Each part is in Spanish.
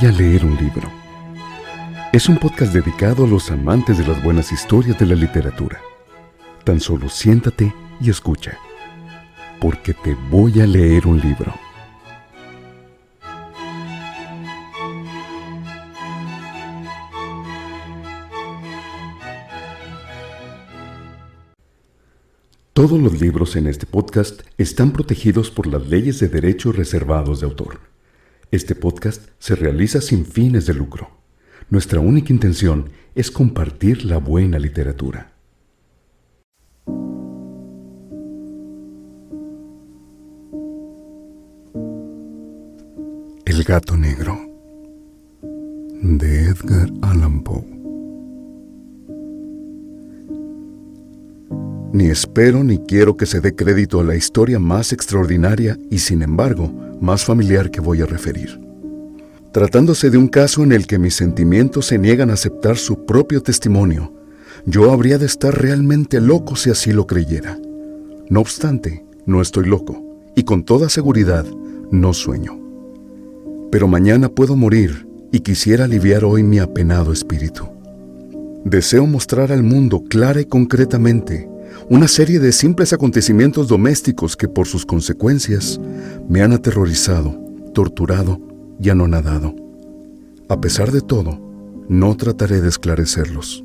voy a leer un libro. Es un podcast dedicado a los amantes de las buenas historias de la literatura. Tan solo siéntate y escucha, porque te voy a leer un libro. Todos los libros en este podcast están protegidos por las leyes de derechos reservados de autor. Este podcast se realiza sin fines de lucro. Nuestra única intención es compartir la buena literatura. El gato negro, de Edgar Allan Poe. Ni espero ni quiero que se dé crédito a la historia más extraordinaria y, sin embargo, más familiar que voy a referir. Tratándose de un caso en el que mis sentimientos se niegan a aceptar su propio testimonio, yo habría de estar realmente loco si así lo creyera. No obstante, no estoy loco, y con toda seguridad, no sueño. Pero mañana puedo morir, y quisiera aliviar hoy mi apenado espíritu. Deseo mostrar al mundo clara y concretamente una serie de simples acontecimientos domésticos que por sus consecuencias me han aterrorizado, torturado y anonadado. A pesar de todo, no trataré de esclarecerlos.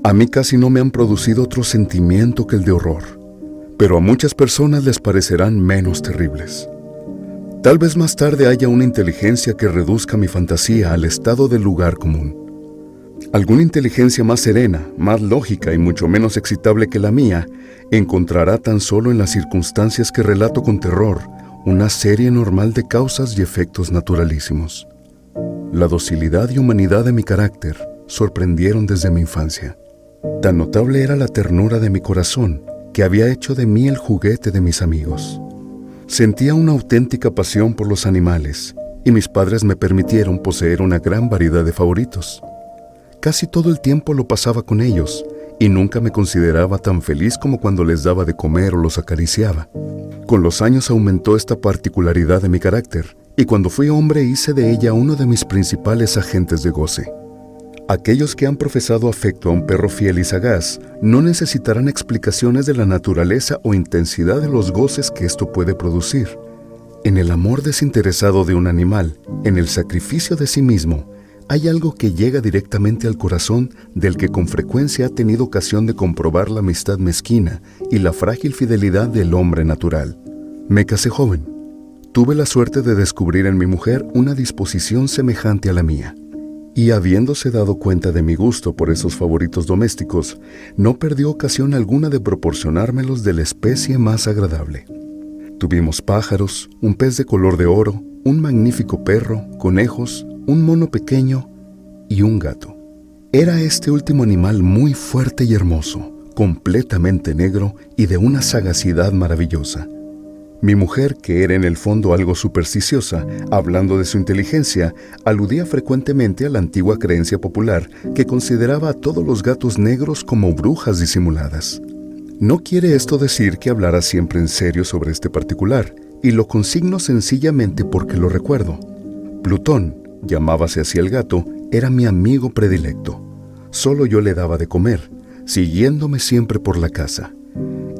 A mí casi no me han producido otro sentimiento que el de horror, pero a muchas personas les parecerán menos terribles. Tal vez más tarde haya una inteligencia que reduzca mi fantasía al estado del lugar común. Alguna inteligencia más serena, más lógica y mucho menos excitable que la mía, encontrará tan solo en las circunstancias que relato con terror una serie normal de causas y efectos naturalísimos. La docilidad y humanidad de mi carácter sorprendieron desde mi infancia. Tan notable era la ternura de mi corazón que había hecho de mí el juguete de mis amigos. Sentía una auténtica pasión por los animales y mis padres me permitieron poseer una gran variedad de favoritos. Casi todo el tiempo lo pasaba con ellos y nunca me consideraba tan feliz como cuando les daba de comer o los acariciaba. Con los años aumentó esta particularidad de mi carácter y cuando fui hombre hice de ella uno de mis principales agentes de goce. Aquellos que han profesado afecto a un perro fiel y sagaz no necesitarán explicaciones de la naturaleza o intensidad de los goces que esto puede producir. En el amor desinteresado de un animal, en el sacrificio de sí mismo, hay algo que llega directamente al corazón del que con frecuencia ha tenido ocasión de comprobar la amistad mezquina y la frágil fidelidad del hombre natural. Me casé joven. Tuve la suerte de descubrir en mi mujer una disposición semejante a la mía. Y habiéndose dado cuenta de mi gusto por esos favoritos domésticos, no perdió ocasión alguna de proporcionármelos de la especie más agradable. Tuvimos pájaros, un pez de color de oro, un magnífico perro, conejos, un mono pequeño y un gato. Era este último animal muy fuerte y hermoso, completamente negro y de una sagacidad maravillosa. Mi mujer, que era en el fondo algo supersticiosa, hablando de su inteligencia, aludía frecuentemente a la antigua creencia popular que consideraba a todos los gatos negros como brujas disimuladas. No quiere esto decir que hablara siempre en serio sobre este particular, y lo consigno sencillamente porque lo recuerdo. Plutón, llamábase así el gato, era mi amigo predilecto. Solo yo le daba de comer, siguiéndome siempre por la casa.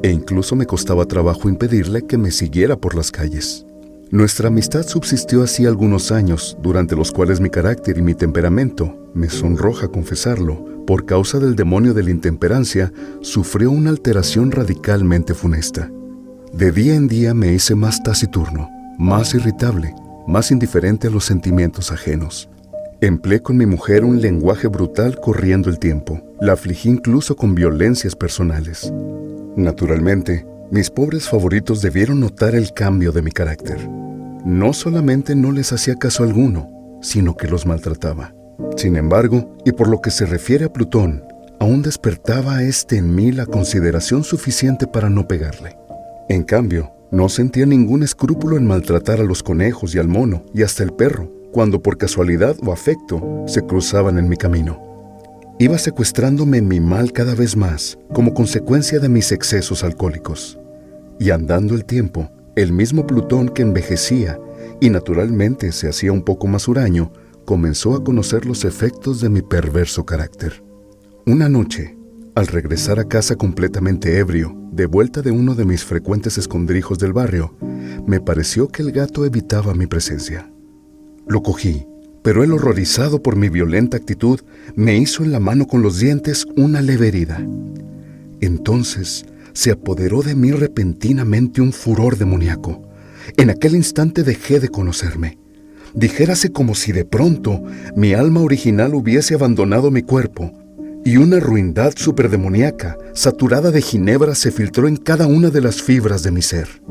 E incluso me costaba trabajo impedirle que me siguiera por las calles. Nuestra amistad subsistió así algunos años, durante los cuales mi carácter y mi temperamento, me sonroja confesarlo, por causa del demonio de la intemperancia, sufrió una alteración radicalmente funesta. De día en día me hice más taciturno, más irritable, más indiferente a los sentimientos ajenos. Empleé con mi mujer un lenguaje brutal corriendo el tiempo. La afligí incluso con violencias personales. Naturalmente, mis pobres favoritos debieron notar el cambio de mi carácter. No solamente no les hacía caso alguno, sino que los maltrataba. Sin embargo, y por lo que se refiere a Plutón, aún despertaba en mí la consideración suficiente para no pegarle. En cambio, no sentía ningún escrúpulo en maltratar a los conejos y al mono y hasta el perro, cuando por casualidad o afecto se cruzaban en mi camino. Iba secuestrándome mi mal cada vez más, como consecuencia de mis excesos alcohólicos. Y andando el tiempo, el mismo Plutón que envejecía y naturalmente se hacía un poco más huraño, comenzó a conocer los efectos de mi perverso carácter. Una noche, al regresar a casa completamente ebrio, de vuelta de uno de mis frecuentes escondrijos del barrio, me pareció que el gato evitaba mi presencia. Lo cogí, pero él, horrorizado por mi violenta actitud, me hizo en la mano con los dientes una leve herida. Entonces se apoderó de mí repentinamente un furor demoníaco. En aquel instante dejé de conocerme. Dijérase como si de pronto mi alma original hubiese abandonado mi cuerpo, y una ruindad superdemoníaca, saturada de ginebra, se filtró en cada una de las fibras de mi ser.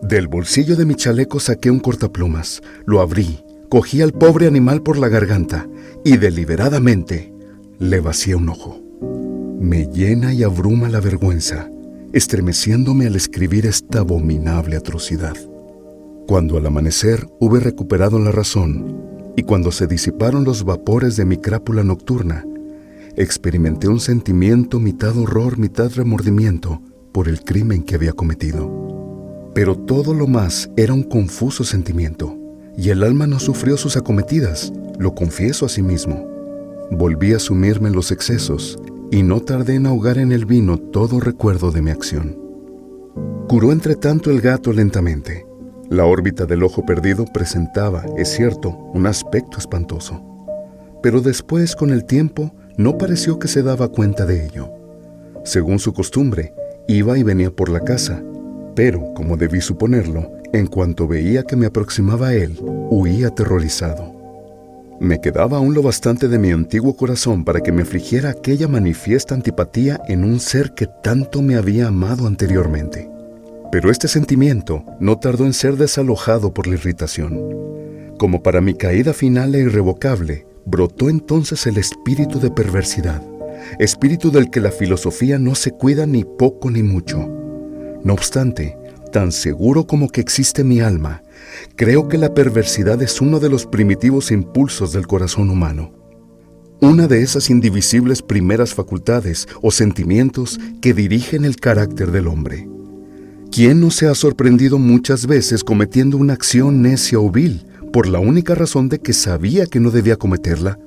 Del bolsillo de mi chaleco saqué un cortaplumas, lo abrí, cogí al pobre animal por la garganta y deliberadamente le vacié un ojo. Me llena y abruma la vergüenza, estremeciéndome al escribir esta abominable atrocidad. Cuando al amanecer hube recuperado la razón y cuando se disiparon los vapores de mi crápula nocturna, experimenté un sentimiento mitad horror, mitad remordimiento por el crimen que había cometido. Pero todo lo más era un confuso sentimiento, y el alma no sufrió sus acometidas, lo confieso a sí mismo. Volví a sumirme en los excesos, y no tardé en ahogar en el vino todo recuerdo de mi acción. Curó entre tanto el gato lentamente. La órbita del ojo perdido presentaba, es cierto, un aspecto espantoso. Pero después, con el tiempo, no pareció que se daba cuenta de ello. Según su costumbre, iba y venía por la casa, pero, como debí suponerlo, en cuanto veía que me aproximaba a él, huía aterrorizado. Me quedaba aún lo bastante de mi antiguo corazón para que me afligiera aquella manifiesta antipatía en un ser que tanto me había amado anteriormente. Pero este sentimiento no tardó en ser desalojado por la irritación. Como para mi caída final e irrevocable, brotó entonces el espíritu de perversidad, espíritu del que la filosofía no se cuida ni poco ni mucho. No obstante, tan seguro como que existe mi alma, creo que la perversidad es uno de los primitivos impulsos del corazón humano. Una de esas indivisibles primeras facultades o sentimientos que dirigen el carácter del hombre. ¿Quién no se ha sorprendido muchas veces cometiendo una acción necia o vil, por la única razón de que sabía que no debía cometerla?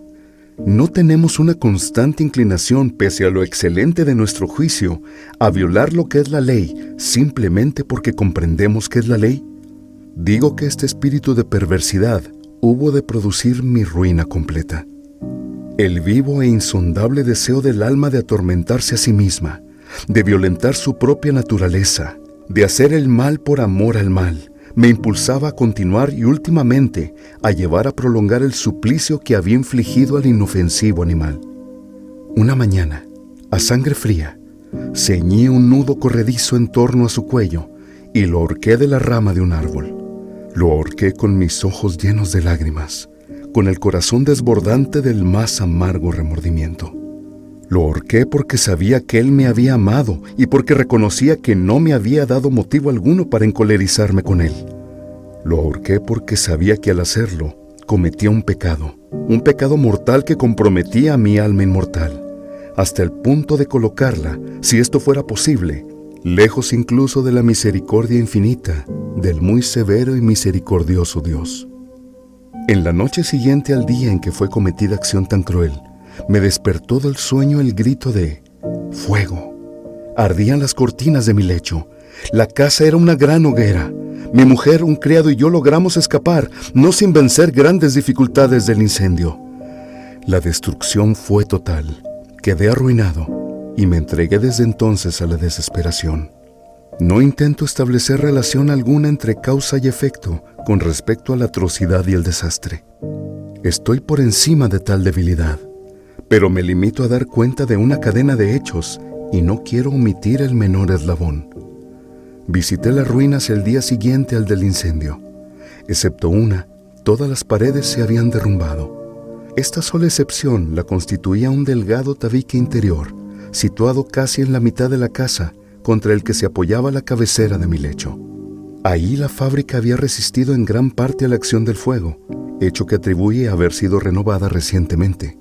¿No tenemos una constante inclinación, pese a lo excelente de nuestro juicio, a violar lo que es la ley, simplemente porque comprendemos que es la ley? Digo que este espíritu de perversidad hubo de producir mi ruina completa. El vivo e insondable deseo del alma de atormentarse a sí misma, de violentar su propia naturaleza, de hacer el mal por amor al mal, me impulsaba a continuar y últimamente a llevar a prolongar el suplicio que había infligido al inofensivo animal. Una mañana, a sangre fría, ceñí un nudo corredizo en torno a su cuello y lo ahorqué de la rama de un árbol. Lo ahorqué con mis ojos llenos de lágrimas, con el corazón desbordante del más amargo remordimiento. Lo ahorqué porque sabía que él me había amado y porque reconocía que no me había dado motivo alguno para encolerizarme con él. Lo ahorqué porque sabía que al hacerlo cometía un pecado mortal que comprometía a mi alma inmortal, hasta el punto de colocarla, si esto fuera posible, lejos incluso de la misericordia infinita del muy severo y misericordioso Dios. En la noche siguiente al día en que fue cometida acción tan cruel, me despertó del sueño el grito de fuego. Ardían las cortinas de mi lecho. La casa era una gran hoguera. Mi mujer, un criado y yo logramos escapar, no sin vencer grandes dificultades del incendio. La destrucción fue total. Quedé arruinado y me entregué desde entonces a la desesperación. No intento establecer relación alguna entre causa y efecto con respecto a la atrocidad y el desastre. Estoy por encima de tal debilidad, pero me limito a dar cuenta de una cadena de hechos y no quiero omitir el menor eslabón. Visité las ruinas el día siguiente al del incendio. Excepto una, todas las paredes se habían derrumbado. Esta sola excepción la constituía un delgado tabique interior, situado casi en la mitad de la casa, contra el que se apoyaba la cabecera de mi lecho. Ahí la fábrica había resistido en gran parte a la acción del fuego, hecho que atribuye a haber sido renovada recientemente.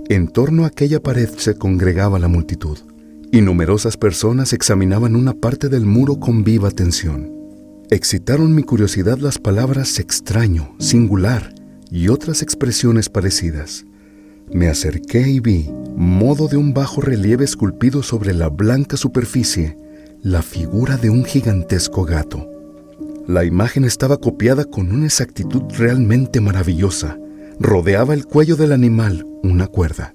En torno a aquella pared se congregaba la multitud, y numerosas personas examinaban una parte del muro con viva atención. Excitaron mi curiosidad las palabras extraño, singular y otras expresiones parecidas. Me acerqué y vi, modo de un bajo relieve esculpido sobre la blanca superficie, la figura de un gigantesco gato. La imagen estaba copiada con una exactitud realmente maravillosa. Rodeaba el cuello del animal una cuerda.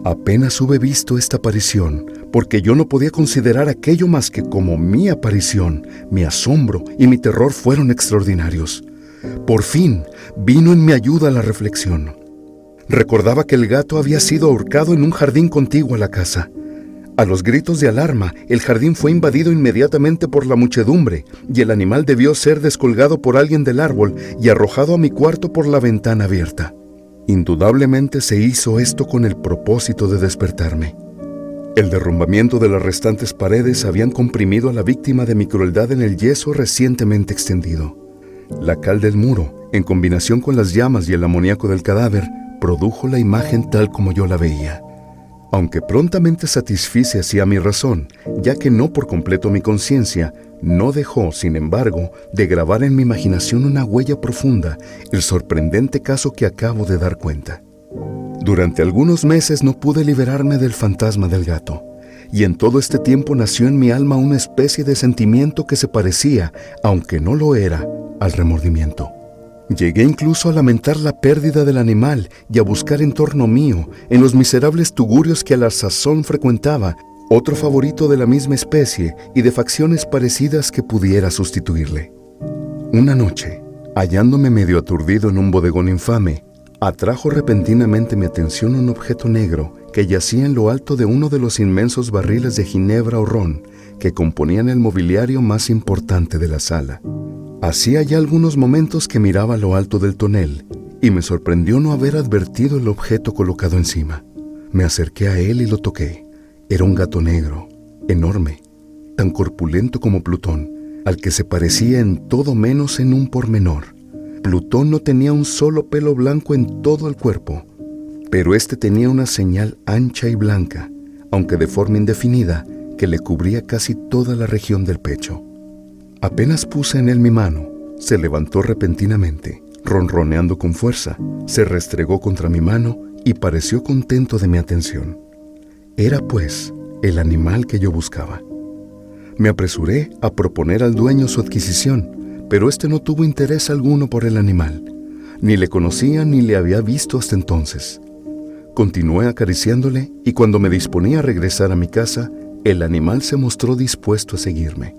Apenas hube visto esta aparición, porque yo no podía considerar aquello más que como mi aparición. Mi asombro y mi terror fueron extraordinarios. Por fin vino en mi ayuda la reflexión. Recordaba que el gato había sido ahorcado en un jardín contiguo a la casa. A los gritos de alarma, el jardín fue invadido inmediatamente por la muchedumbre y el animal debió ser descolgado por alguien del árbol y arrojado a mi cuarto por la ventana abierta. Indudablemente se hizo esto con el propósito de despertarme. El derrumbamiento de las restantes paredes habían comprimido a la víctima de mi crueldad en el yeso recientemente extendido. La cal del muro, en combinación con las llamas y el amoníaco del cadáver, produjo la imagen tal como yo la veía. Aunque prontamente satisfice así a mi razón, ya que no por completo mi conciencia, no dejó, sin embargo, de grabar en mi imaginación una huella profunda el sorprendente caso que acabo de dar cuenta. Durante algunos meses no pude liberarme del fantasma del gato, y en todo este tiempo nació en mi alma una especie de sentimiento que se parecía, aunque no lo era, al remordimiento. Llegué incluso a lamentar la pérdida del animal y a buscar en torno mío, en los miserables tugurios que a la sazón frecuentaba, otro favorito de la misma especie y de facciones parecidas que pudiera sustituirle. Una noche, hallándome medio aturdido en un bodegón infame, atrajo repentinamente mi atención un objeto negro que yacía en lo alto de uno de los inmensos barriles de ginebra o ron que componían el mobiliario más importante de la sala. Hacía ya algunos momentos que miraba a lo alto del tonel y me sorprendió no haber advertido el objeto colocado encima. Me acerqué a él y lo toqué. Era un gato negro, enorme, tan corpulento como Plutón, al que se parecía en todo menos en un pormenor. Plutón no tenía un solo pelo blanco en todo el cuerpo, pero este tenía una señal ancha y blanca, aunque de forma indefinida, que le cubría casi toda la región del pecho. Apenas puse en él mi mano, se levantó repentinamente, ronroneando con fuerza, se restregó contra mi mano y pareció contento de mi atención. Era, pues, el animal que yo buscaba. Me apresuré a proponer al dueño su adquisición, pero éste no tuvo interés alguno por el animal. Ni le conocía ni le había visto hasta entonces. Continué acariciándole y cuando me disponía a regresar a mi casa, el animal se mostró dispuesto a seguirme.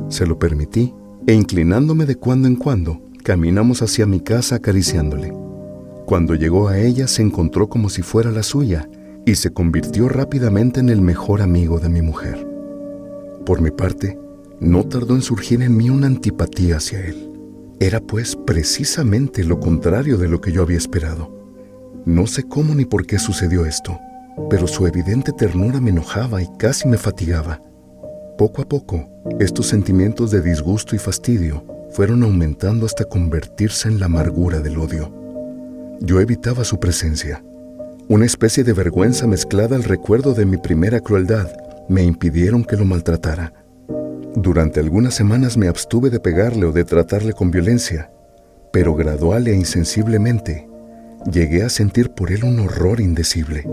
Se lo permití e inclinándome de cuando en cuando, caminamos hacia mi casa acariciándole. Cuando llegó a ella se encontró como si fuera la suya y se convirtió rápidamente en el mejor amigo de mi mujer. Por mi parte, no tardó en surgir en mí una antipatía hacia él. Era pues precisamente lo contrario de lo que yo había esperado. No sé cómo ni por qué sucedió esto, pero su evidente ternura me enojaba y casi me fatigaba. Poco a poco, estos sentimientos de disgusto y fastidio fueron aumentando hasta convertirse en la amargura del odio. Yo evitaba su presencia. Una especie de vergüenza mezclada al recuerdo de mi primera crueldad me impidieron que lo maltratara. Durante algunas semanas me abstuve de pegarle o de tratarle con violencia, pero gradual e insensiblemente llegué a sentir por él un horror indecible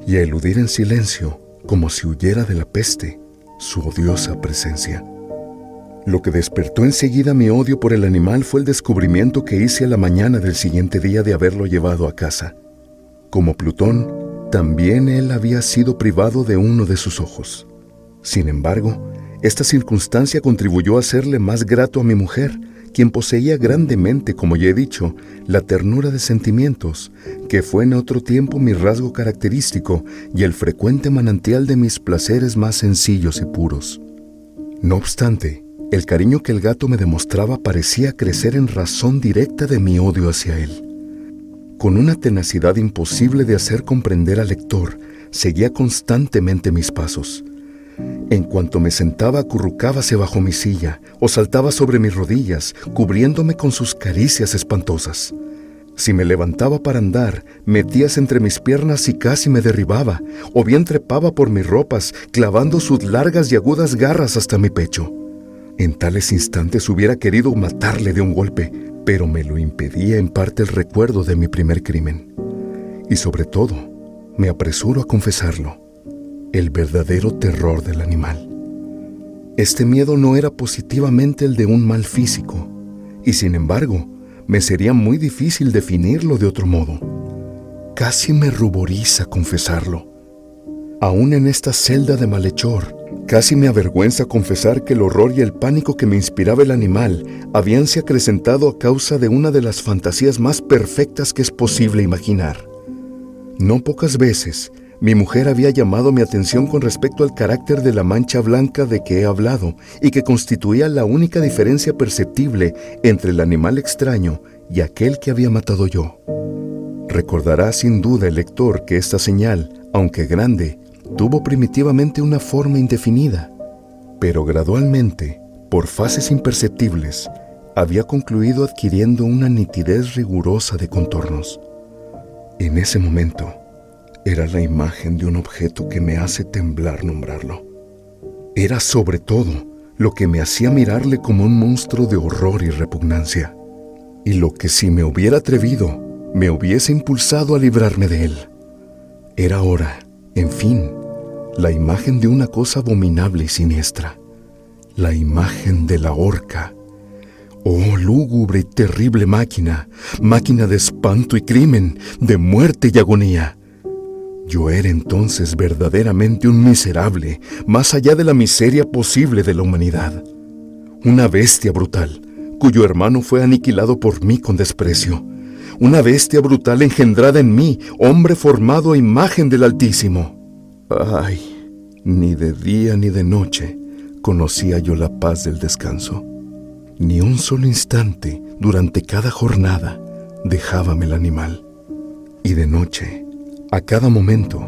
y a eludir en silencio, como si huyera de la peste, su odiosa presencia. Lo que despertó enseguida mi odio por el animal fue el descubrimiento que hice a la mañana del siguiente día de haberlo llevado a casa. Como Plutón, también él había sido privado de uno de sus ojos. Sin embargo, esta circunstancia contribuyó a hacerle más grato a mi mujer, quien poseía grandemente, como ya he dicho, la ternura de sentimientos, que fue en otro tiempo mi rasgo característico y el frecuente manantial de mis placeres más sencillos y puros. No obstante, el cariño que el gato me demostraba parecía crecer en razón directa de mi odio hacia él. Con una tenacidad imposible de hacer comprender al lector, seguía constantemente mis pasos. En cuanto me sentaba, acurrucábase bajo mi silla o saltaba sobre mis rodillas, cubriéndome con sus caricias espantosas. Si me levantaba para andar, metíase entre mis piernas y casi me derribaba, o bien trepaba por mis ropas, clavando sus largas y agudas garras hasta mi pecho. En tales instantes hubiera querido matarle de un golpe, pero me lo impedía en parte el recuerdo de mi primer crimen. Y sobre todo, me apresuro a confesarlo, el verdadero terror del animal. Este miedo no era positivamente el de un mal físico, y sin embargo, me sería muy difícil definirlo de otro modo. Casi me ruboriza confesarlo. Aún en esta celda de malhechor, casi me avergüenza confesar que el horror y el pánico que me inspiraba el animal habíanse acrecentado a causa de una de las fantasías más perfectas que es posible imaginar. No pocas veces, mi mujer había llamado mi atención con respecto al carácter de la mancha blanca de que he hablado y que constituía la única diferencia perceptible entre el animal extraño y aquel que había matado yo. Recordará sin duda el lector que esta señal, aunque grande, tuvo primitivamente una forma indefinida, pero gradualmente, por fases imperceptibles, había concluido adquiriendo una nitidez rigurosa de contornos. En ese momento, era la imagen de un objeto que me hace temblar nombrarlo. Era sobre todo lo que me hacía mirarle como un monstruo de horror y repugnancia, y lo que si me hubiera atrevido, me hubiese impulsado a librarme de él. Era ahora, en fin, la imagen de una cosa abominable y siniestra, la imagen de la horca. Oh, lúgubre y terrible máquina, máquina de espanto y crimen, de muerte y agonía. Yo era entonces verdaderamente un miserable, más allá de la miseria posible de la humanidad. Una bestia brutal, cuyo hermano fue aniquilado por mí con desprecio. Una bestia brutal engendrada en mí, hombre formado a imagen del Altísimo. Ay, ni de día ni de noche conocía yo la paz del descanso. Ni un solo instante durante cada jornada dejábame el animal. Y de noche, a cada momento,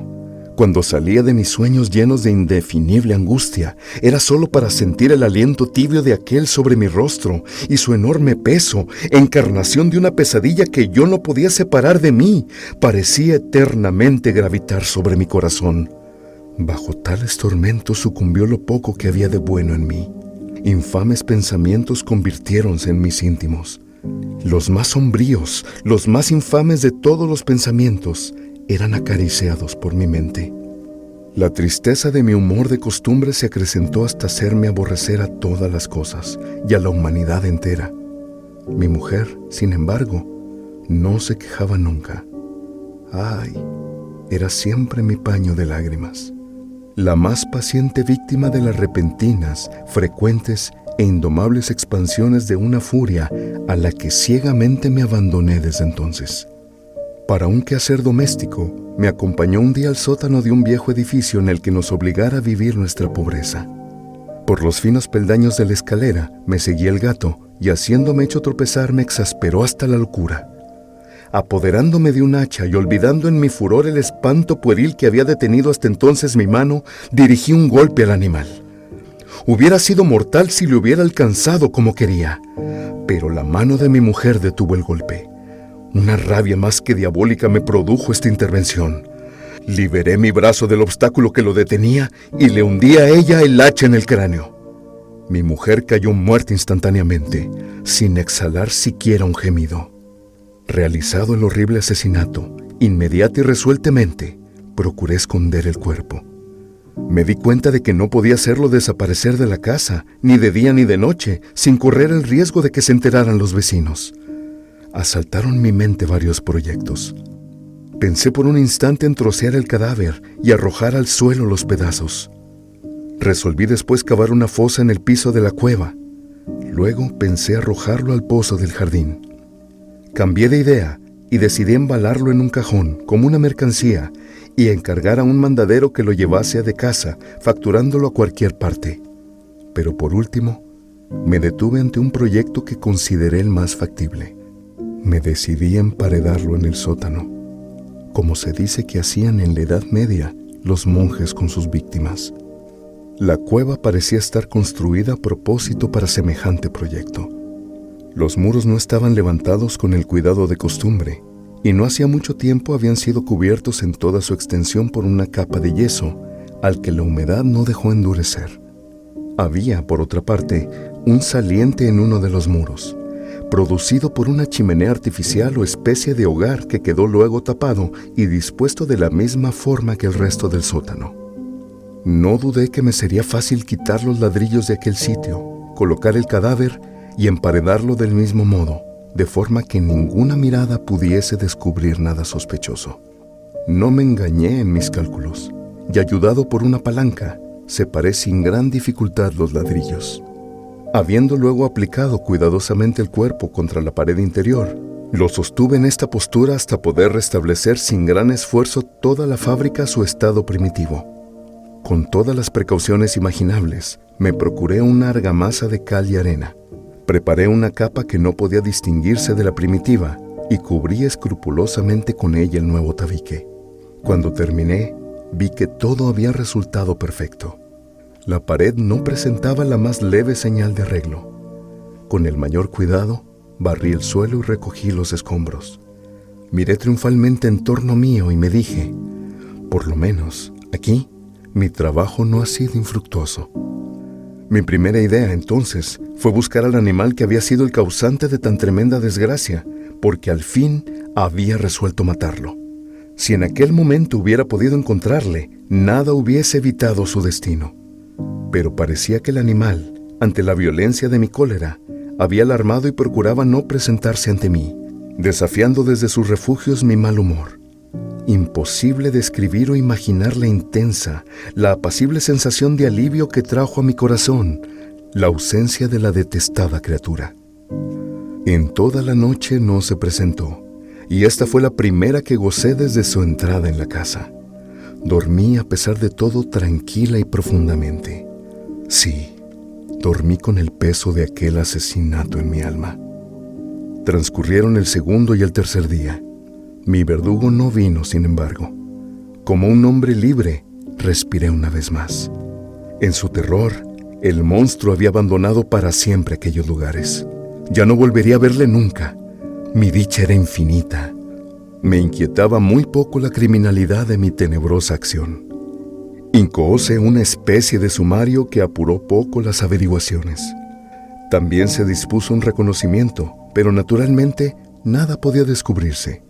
cuando salía de mis sueños llenos de indefinible angustia, era solo para sentir el aliento tibio de aquel sobre mi rostro y su enorme peso, encarnación de una pesadilla que yo no podía separar de mí, parecía eternamente gravitar sobre mi corazón. Bajo tales tormentos sucumbió lo poco que había de bueno en mí. Infames pensamientos convirtiéronse en mis íntimos. Los más sombríos, los más infames de todos los pensamientos, eran acariciados por mi mente. La tristeza de mi humor de costumbre se acrecentó hasta hacerme aborrecer a todas las cosas y a la humanidad entera. Mi mujer, sin embargo, no se quejaba nunca. Ay, era siempre mi paño de lágrimas. La más paciente víctima de las repentinas, frecuentes e indomables expansiones de una furia a la que ciegamente me abandoné desde entonces. Para un quehacer doméstico, me acompañó un día al sótano de un viejo edificio en el que nos obligara a vivir nuestra pobreza. Por los finos peldaños de la escalera me seguía el gato y haciéndome hecho tropezar me exasperó hasta la locura. Apoderándome de un hacha y olvidando en mi furor el espanto pueril que había detenido hasta entonces mi mano, dirigí un golpe al animal. Hubiera sido mortal si le hubiera alcanzado como quería, pero la mano de mi mujer detuvo el golpe. Una rabia más que diabólica me produjo esta intervención. Liberé mi brazo del obstáculo que lo detenía y le hundí a ella el hacha en el cráneo. Mi mujer cayó muerta instantáneamente, sin exhalar siquiera un gemido. Realizado el horrible asesinato, inmediata y resueltamente, procuré esconder el cuerpo. Me di cuenta de que no podía hacerlo desaparecer de la casa, ni de día ni de noche, sin correr el riesgo de que se enteraran los vecinos. Asaltaron mi mente varios proyectos. Pensé por un instante en trocear el cadáver y arrojar al suelo los pedazos. Resolví después cavar una fosa en el piso de la cueva. Luego pensé arrojarlo al pozo del jardín. Cambié de idea y decidí embalarlo en un cajón como una mercancía y encargar a un mandadero que lo llevase de casa, facturándolo a cualquier parte. Pero por último, me detuve ante un proyecto que consideré el más factible. Me decidí a emparedarlo en el sótano, como se dice que hacían en la Edad Media los monjes con sus víctimas. La cueva parecía estar construida a propósito para semejante proyecto. Los muros no estaban levantados con el cuidado de costumbre, y no hacía mucho tiempo habían sido cubiertos en toda su extensión por una capa de yeso, al que la humedad no dejó endurecer. Había, por otra parte, un saliente en uno de los muros, producido por una chimenea artificial o especie de hogar que quedó luego tapado y dispuesto de la misma forma que el resto del sótano. No dudé que me sería fácil quitar los ladrillos de aquel sitio, colocar el cadáver y emparedarlo del mismo modo, de forma que ninguna mirada pudiese descubrir nada sospechoso. No me engañé en mis cálculos, y ayudado por una palanca, separé sin gran dificultad los ladrillos. Habiendo luego aplicado cuidadosamente el cuerpo contra la pared interior, lo sostuve en esta postura hasta poder restablecer sin gran esfuerzo toda la fábrica a su estado primitivo. Con todas las precauciones imaginables, me procuré una argamasa de cal y arena. Preparé una capa que no podía distinguirse de la primitiva y cubrí escrupulosamente con ella el nuevo tabique. Cuando terminé, vi que todo había resultado perfecto. La pared no presentaba la más leve señal de arreglo. Con el mayor cuidado, barrí el suelo y recogí los escombros. Miré triunfalmente en torno mío y me dije, por lo menos, aquí, mi trabajo no ha sido infructuoso. Mi primera idea, entonces, fue buscar al animal que había sido el causante de tan tremenda desgracia, porque al fin había resuelto matarlo. Si en aquel momento hubiera podido encontrarle, nada hubiese evitado su destino. Pero parecía que el animal, ante la violencia de mi cólera, había alarmado y procuraba no presentarse ante mí, desafiando desde sus refugios mi mal humor. Imposible describir o imaginar la intensa, la apacible sensación de alivio que trajo a mi corazón la ausencia de la detestada criatura. En toda la noche no se presentó, y esta fue la primera que gocé desde su entrada en la casa. Dormí a pesar de todo tranquila y profundamente. Sí, dormí con el peso de aquel asesinato en mi alma. Transcurrieron el segundo y el tercer día. Mi verdugo no vino, sin embargo. Como un hombre libre, respiré una vez más. En su terror, el monstruo había abandonado para siempre aquellos lugares. Ya no volvería a verle nunca. Mi dicha era infinita. Me inquietaba muy poco la criminalidad de mi tenebrosa acción. Incoóse una especie de sumario que apuró poco las averiguaciones. También se dispuso un reconocimiento, pero naturalmente nada podía descubrirse.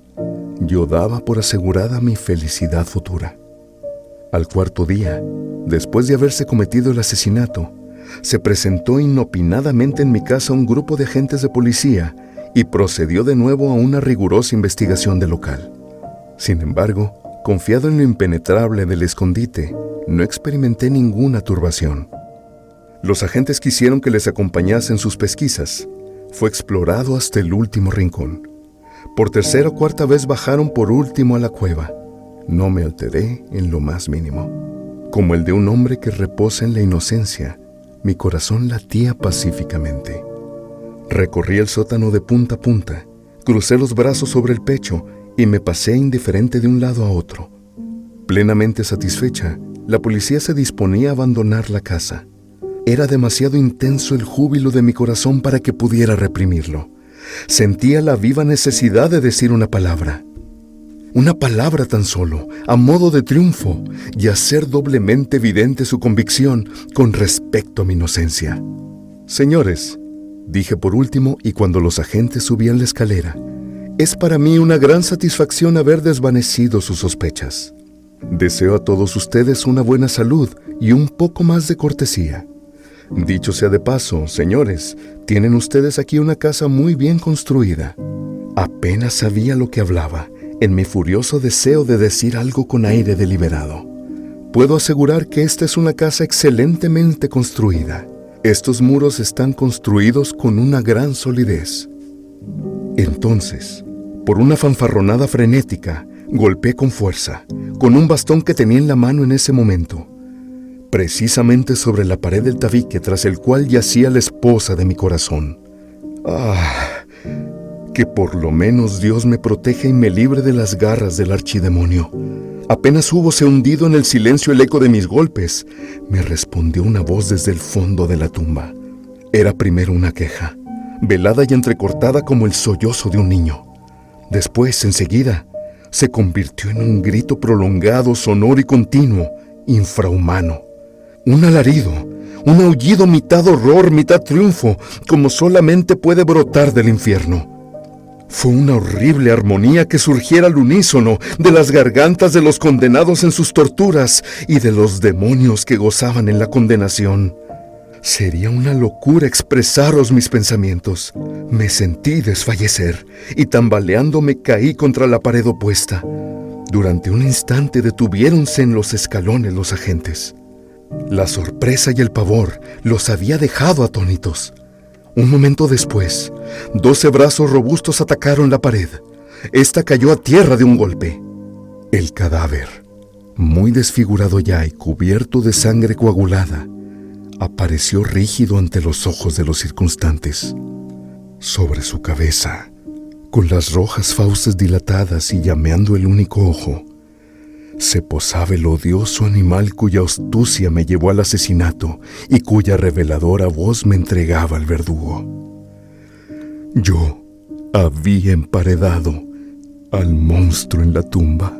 Yo daba por asegurada mi felicidad futura. Al cuarto día, después de haberse cometido el asesinato, se presentó inopinadamente en mi casa un grupo de agentes de policía y procedió de nuevo a una rigurosa investigación del local. Sin embargo, confiado en lo impenetrable del escondite, no experimenté ninguna turbación. Los agentes quisieron que les acompañase en sus pesquisas. Fue explorado hasta el último rincón. Por tercera o cuarta vez bajaron por último a la cueva. No me alteré en lo más mínimo. Como el de un hombre que reposa en la inocencia, mi corazón latía pacíficamente. Recorrí el sótano de punta a punta, crucé los brazos sobre el pecho y me pasé indiferente de un lado a otro. Plenamente satisfecha, la policía se disponía a abandonar la casa. Era demasiado intenso el júbilo de mi corazón para que pudiera reprimirlo. Sentía la viva necesidad de decir una palabra tan solo, a modo de triunfo, y hacer doblemente evidente su convicción con respecto a mi inocencia. Señores, dije por último, y cuando los agentes subían la escalera, es para mí una gran satisfacción haber desvanecido sus sospechas. Deseo a todos ustedes una buena salud y un poco más de cortesía. Dicho sea de paso, señores, tienen ustedes aquí una casa muy bien construida. Apenas sabía lo que hablaba, en mi furioso deseo de decir algo con aire deliberado. Puedo asegurar que esta es una casa excelentemente construida. Estos muros están construidos con una gran solidez. Entonces, por una fanfarronada frenética, golpeé con fuerza, con un bastón que tenía en la mano en ese momento, precisamente sobre la pared del tabique tras el cual yacía la esposa de mi corazón. Que por lo menos Dios me proteja y me libre de las garras del archidemonio. Apenas húbose hundido en el silencio el eco de mis golpes, me respondió una voz desde el fondo de la tumba. Era primero una queja, velada y entrecortada como el sollozo de un niño. Después, enseguida, se convirtió en un grito prolongado, sonoro y continuo, infrahumano. Un alarido, un aullido mitad horror, mitad triunfo, como solamente puede brotar del infierno. Fue una horrible armonía que surgiera al unísono de las gargantas de los condenados en sus torturas y de los demonios que gozaban en la condenación. Sería una locura expresaros mis pensamientos. Me sentí desfallecer y tambaleando me caí contra la pared opuesta. Durante un instante detuviéronse en los escalones los agentes. La sorpresa y el pavor los había dejado atónitos. Un momento después, 12 brazos robustos atacaron la pared. Esta cayó a tierra de un golpe. El cadáver, muy desfigurado ya y cubierto de sangre coagulada, apareció rígido ante los ojos de los circunstantes. Sobre su cabeza, con las rojas fauces dilatadas y llameando el único ojo, se posaba el odioso animal cuya astucia me llevó al asesinato y cuya reveladora voz me entregaba al verdugo. Yo había emparedado al monstruo en la tumba.